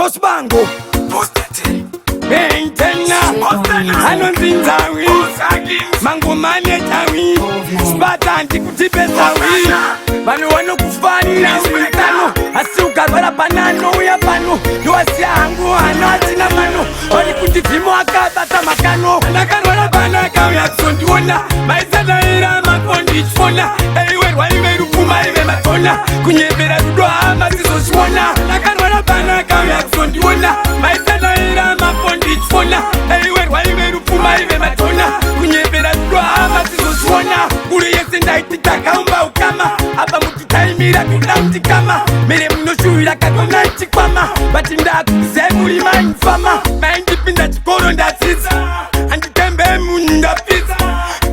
Boss Bango Maintainer Anonzinzawi Mango Manetawi Spatanti Kutipesawi Bano wano kufanira uitano Asi ukavara panano uya pano Yuwasi hangu anati na mano Oli kutifimo akabata makano Nakarwala banaka uya kusondiona Maizana ira makondi chfona Eiwerwa iwe rupuma iwe matona Kunyebera rudwa ama zizo shwona Nakarwala banaka uya kusondiona Maizana ira makondi chfona Eiwerwa iwe rupuma iwe matona Kunyebera rudwa ama zizo shwona Uri yese ndaititaka umba ukama Aba mutitaimira kudamti kama Mere mnoshuira kakona ichikwama Bati ndakuzemuri mainfama Maindipinda chikoro ndasiza Anditembe munda pizza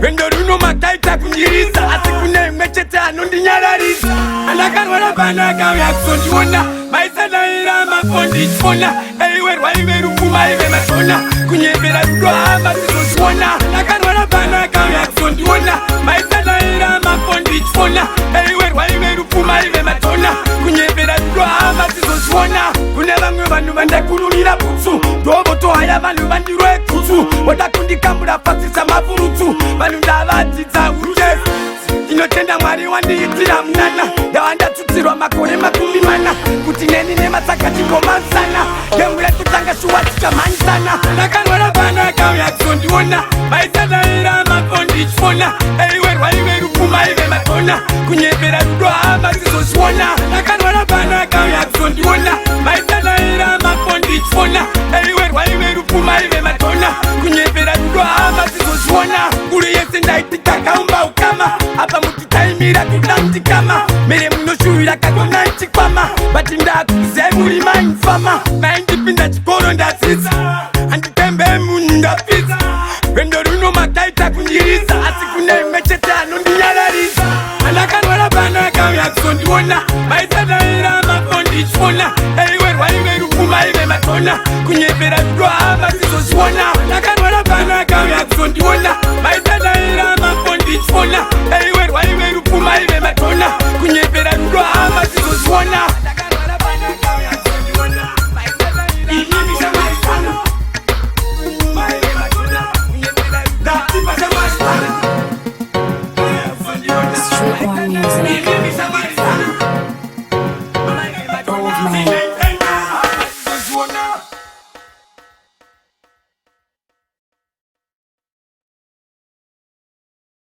Wendo runo makaita kunjiriza Asi kune mechete anondinyarariza Anakarwala banaka uya kusondiona Maizana ira makondi chfona Eiwerwa iwe rupuma iwe matona Kunyebera rudwa ama zizoshwona Anakarwala banaka uya kusondiona Maizana ira makondi chfona Eiwerwa iwe rupuma iwe matona Kunyebera rudwa ama zizoshwona Kune vamwe vanhu vandakururira putsu Ndovo tohaya vanhu vandirwe kutsu Vodakundikambura pasisa mafurutsu Vanhu ndavadzidza uye Ndinotenda Mwari wandiitira munana Ndavandatsutsirwa makore 40 Kuti neni nemasaka tingomansana Yemwe kutanga shuwa tikamhanisana Nakarwara banaka uya kusondiona Maizana ira makondi chfona Eiwerwa iwe rupuma iwe matona Kunyebera rudwa ama zizoshwona Nakarwara banaka uya kusondiona Maizana ira makondi chfona Eiwerwa iwe rupuma iwe matona Kunyebera rudwa ama zizoshwona Uri yese ndaititaka umba ukama Apa mutitaimira kudamti kama Mere mnoshuira kakona ichikwama Bati ndakuzemuri mainfama Maindipinda chikoro ndasiza Anditembe munda pizza Wendo runo makaita kunjiriza Asi kune mechete anondinyarariza Anakarwala banaka uya kusondiona Maizana ira makondi chfona Eiwerwa iwe rupuma iwe matona Kunyebera rudwa ama zizoshwona Anakarwala banaka uya kusondiona Maizana ira makondi chfona Eiwerwa iwe rupuma iwe matona Kunyebera rudwa ama zizoshwona Anakarwala banaka uya kusondiona Maizana ira Streetboy music.